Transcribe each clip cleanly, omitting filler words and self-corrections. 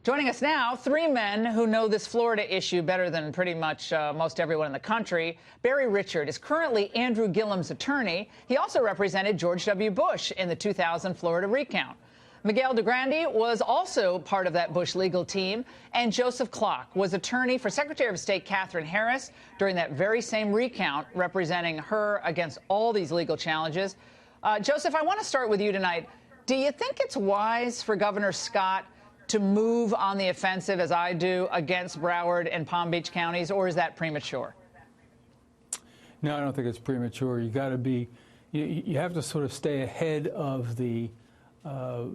Joining us now, three men who know this Florida issue better than pretty much most everyone in the country. Barry Richard is currently Andrew Gillum's attorney. He also represented George W. Bush in the 2000 Florida recount. Miguel DeGrande was also part of that Bush legal team, and Joseph Clark was attorney for Secretary of State Katherine Harris during that very same recount, representing her against all these legal challenges. Joseph, I want to start with you tonight. Do you think it's wise for Governor Scott to move on the offensive, as I do, against Broward and Palm Beach counties, or is that premature? No, I don't think it's premature. You got to be, you have to sort of stay ahead of the flow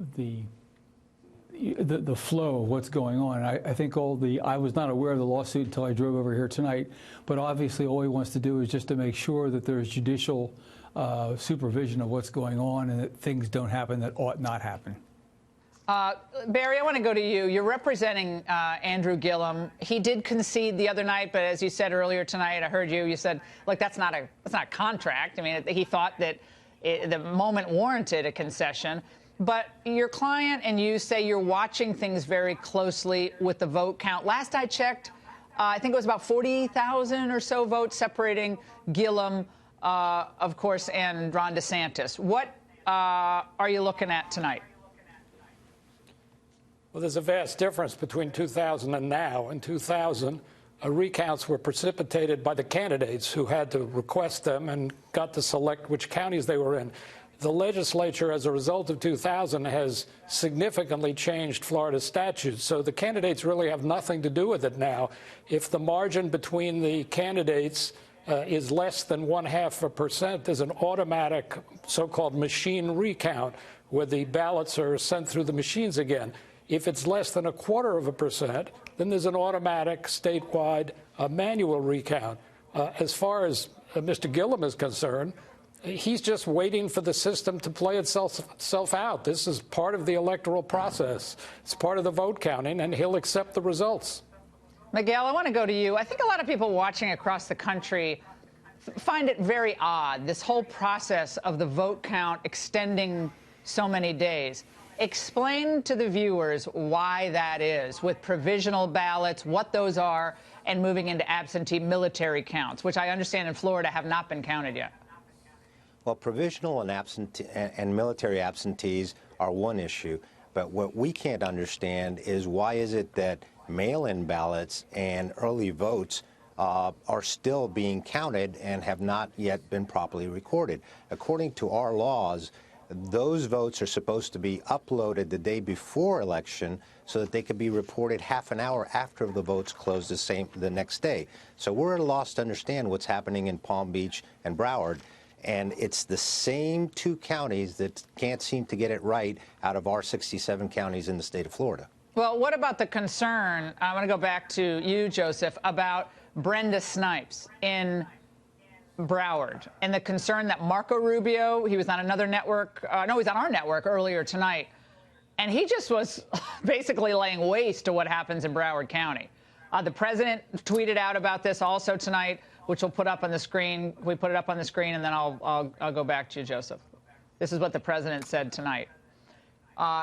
of what's going on. I think I was not aware of the lawsuit until I drove over here tonight, but obviously all he wants to do is just to make sure that there's judicial supervision of what's going on and that things don't happen that ought not happen. Barry, I want to go to you. You're representing Andrew Gillum. He did concede the other night, but as you said earlier tonight, I heard you said, look, that's not a contract. I mean, he thought that the moment warranted a concession. But your client and you say you're watching things very closely with the vote count. Last I checked, I think it was about 40,000 or so votes separating Gillum, of course, and Ron DeSantis. What are you looking at tonight? Well, there's a vast difference between 2000 and now. In 2000, recounts were precipitated by the candidates who had to request them and got to select which counties they were in. The legislature, as a result of 2000, has significantly changed Florida's statutes, so the candidates really have nothing to do with it now. If the margin between the candidates is less than 0.5%, there's an automatic so-called machine recount where the ballots are sent through the machines again. If it's less than 0.25%, then there's an automatic statewide manual recount. As far as Mr. Gillum is concerned, he's just waiting for the system to play itself out. This is part of the electoral process. It's part of the vote counting, and he'll accept the results. Miguel, I want to go to you. I think a lot of people watching across the country find it very odd, this whole process of the vote count extending so many days. Explain to the viewers why that is, with provisional ballots, what those are, and moving into absentee military counts, which I understand in Florida have not been counted yet. Well, provisional and military absentees are one issue, but what we can't understand is why is it that mail-in ballots and early votes are still being counted and have not yet been properly recorded. According to our laws, those votes are supposed to be uploaded the day before election so that they could be reported half an hour after the votes close the next day. So we're at a loss to understand what's happening in Palm Beach and Broward. And it's the same two counties that can't seem to get it right out of our 67 counties in the state of Florida. Well, what about the concern, I want to go back to you, Joseph, about Brenda Snipes in Broward and the concern that Marco Rubio, he was on another network, no, he's on our network earlier tonight, and he just was basically laying waste to what happens in Broward County. The president tweeted out about this also tonight, which we'll put up on the screen. We put it up on the screen, and then I'll go back to you, Joseph. This is what the president said tonight.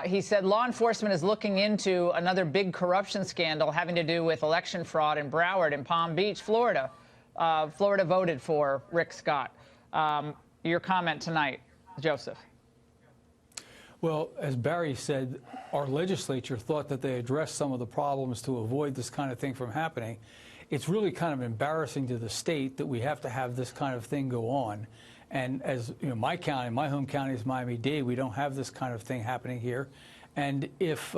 He said law enforcement is looking into another big corruption scandal having to do with election fraud in Broward and Palm Beach, Florida. Florida voted for Rick Scott. Your comment tonight, Joseph. Well, as Barry said, our legislature thought that they addressed some of the problems to avoid this kind of thing from happening. It's really kind of embarrassing to the state that we have to have this kind of thing go on. And as you know, my county, my home county is Miami-Dade. We don't have this kind of thing happening here. And if,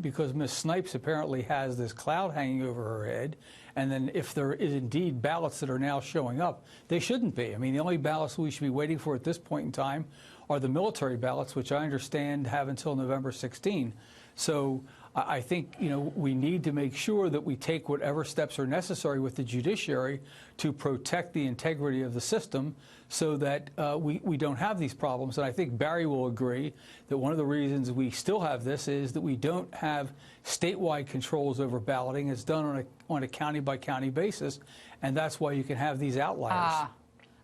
because Ms. Snipes apparently has this cloud hanging over her head, and then if there is indeed ballots that are now showing up, they shouldn't be. I mean, the only ballots we should be waiting for at this point in time are the military ballots, which I understand have until November 16. So I think, we need to make sure that we take whatever steps are necessary with the judiciary to protect the integrity of the system so that we don't have these problems. And I think Barry will agree that one of the reasons we still have this is that we don't have statewide controls over balloting. It's done on a county-by-county basis, and that's why you can have these outliers.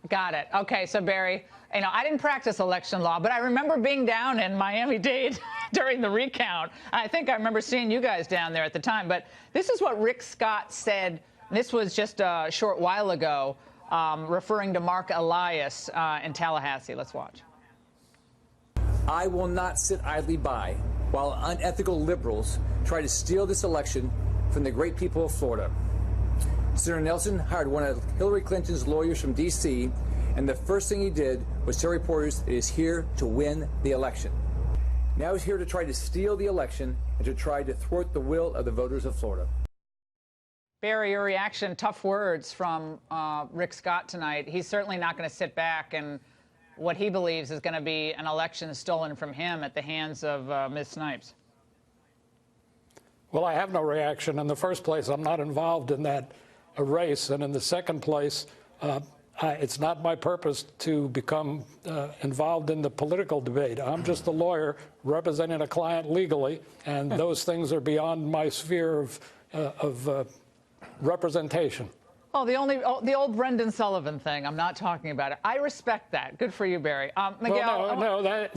Got it. Okay, so Barry, I didn't practice election law, but I remember being down in Miami-Dade during the recount. I think I remember seeing you guys down there at the time. But this is what Rick Scott said. This was just a short while ago, referring to Mark Elias in Tallahassee. Let's watch. I will not sit idly by while unethical liberals try to steal this election from the great people of Florida. Senator Nelson hired one of Hillary Clinton's lawyers from D.C., and the first thing he did was tell reporters that he's here to win the election. Now he's here to try to steal the election and to try to thwart the will of the voters of Florida. Barry, your reaction, tough words from Rick Scott tonight. He's certainly not going to sit back and what he believes is going to be an election stolen from him at the hands of Ms. Snipes. Well, I have no reaction. In the first place, I'm not involved in that race. And in the second place, it's not my purpose to become involved in the political debate. I'm just a lawyer representing a client legally, and those things are beyond my sphere of representation. Oh, the old Brendan Sullivan thing. I'm not talking about it. I respect that. Good for you, Barry. Miguel. Well, no,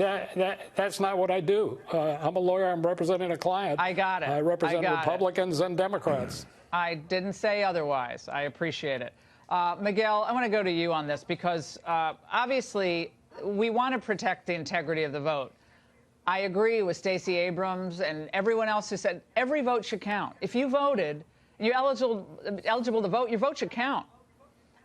that's not what I do. I'm a lawyer. I'm representing a client. I got it. I represent Republicans and Democrats. I didn't say otherwise. I appreciate it. Miguel, I want to go to you on this because obviously we want to protect the integrity of the vote. I agree with Stacey Abrams and everyone else who said every vote should count. If you voted and you're eligible to vote, your vote should count.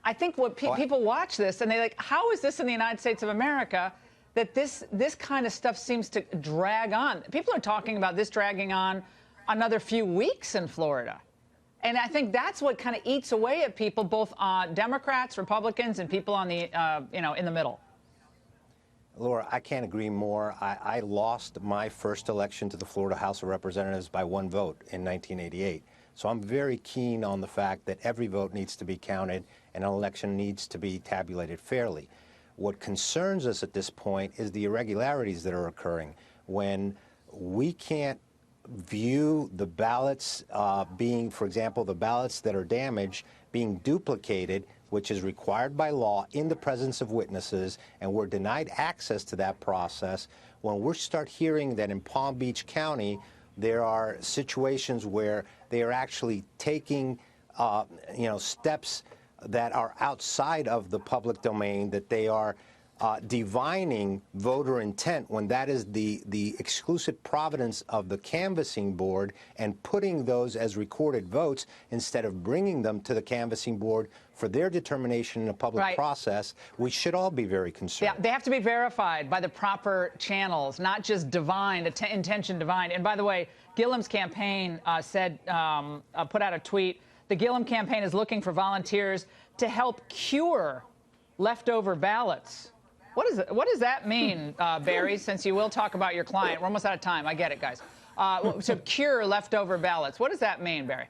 I think what people watch this and they're like, how is this in the United States of America that this kind of stuff seems to drag on? People are talking about this dragging on another few weeks in Florida. And I think that's what kind of eats away at people, both Democrats, Republicans, and people on the, in the middle. Laura, I can't agree more. I lost my first election to the Florida House of Representatives by one vote in 1988. So I'm very keen on the fact that every vote needs to be counted and an election needs to be tabulated fairly. What concerns us at this point is the irregularities that are occurring when we can't view the ballots being, for example, the ballots that are damaged being duplicated, which is required by law in the presence of witnesses, and we're denied access to that process. When we start hearing that in Palm Beach County, there are situations where they are actually taking, steps that are outside of the public domain, that they are divining voter intent when that is the exclusive providence of the canvassing board, and putting those as recorded votes instead of bringing them to the canvassing board for their determination in a public process, we should all be very concerned. Yeah, they have to be verified by the proper channels, not just divined, intention divined. And by the way, Gilliam's campaign put out a tweet. The Gilliam campaign is looking for volunteers to help cure leftover ballots. What does that mean, Barry, since you will talk about your client? We're almost out of time. I get it, guys. To cure leftover ballots. What does that mean, Barry?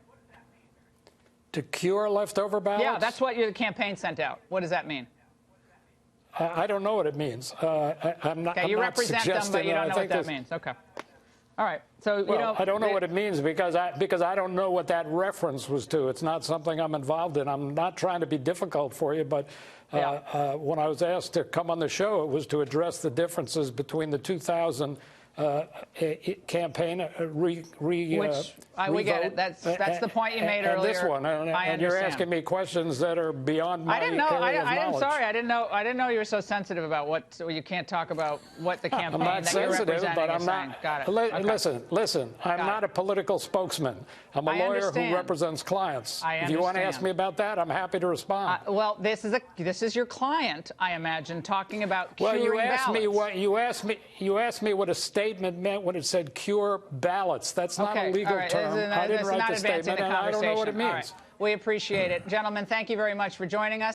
To cure leftover ballots? Yeah, that's what your campaign sent out. What does that mean? I don't know what it means. I'm not. Okay, you represent them, but you don't know what that means. Okay. All right. So I don't know what it means because I don't know what that reference was to. It's not something I'm involved in. I'm not trying to be difficult for you, but when I was asked to come on the show, it was to address the differences between the 2000 campaign we get it. That's the point you made earlier. And this one, and you're asking me questions that are beyond my area of knowledge. I'm sorry. I didn't know you were so sensitive about what. So you can't talk about what the campaign I'm not that you're sensitive, representing but I'm is not. saying. Got it. Listen. I'm not a political spokesman. I'm a lawyer who represents clients. If you want to ask me about that, I'm happy to respond. Well, this is your client, I imagine, talking about curing ballots. You asked me what a statement meant when it said cure ballots. That's not a legal term. I didn't write the statement, and I don't know what it means. We appreciate it. Gentlemen, thank you very much for joining us.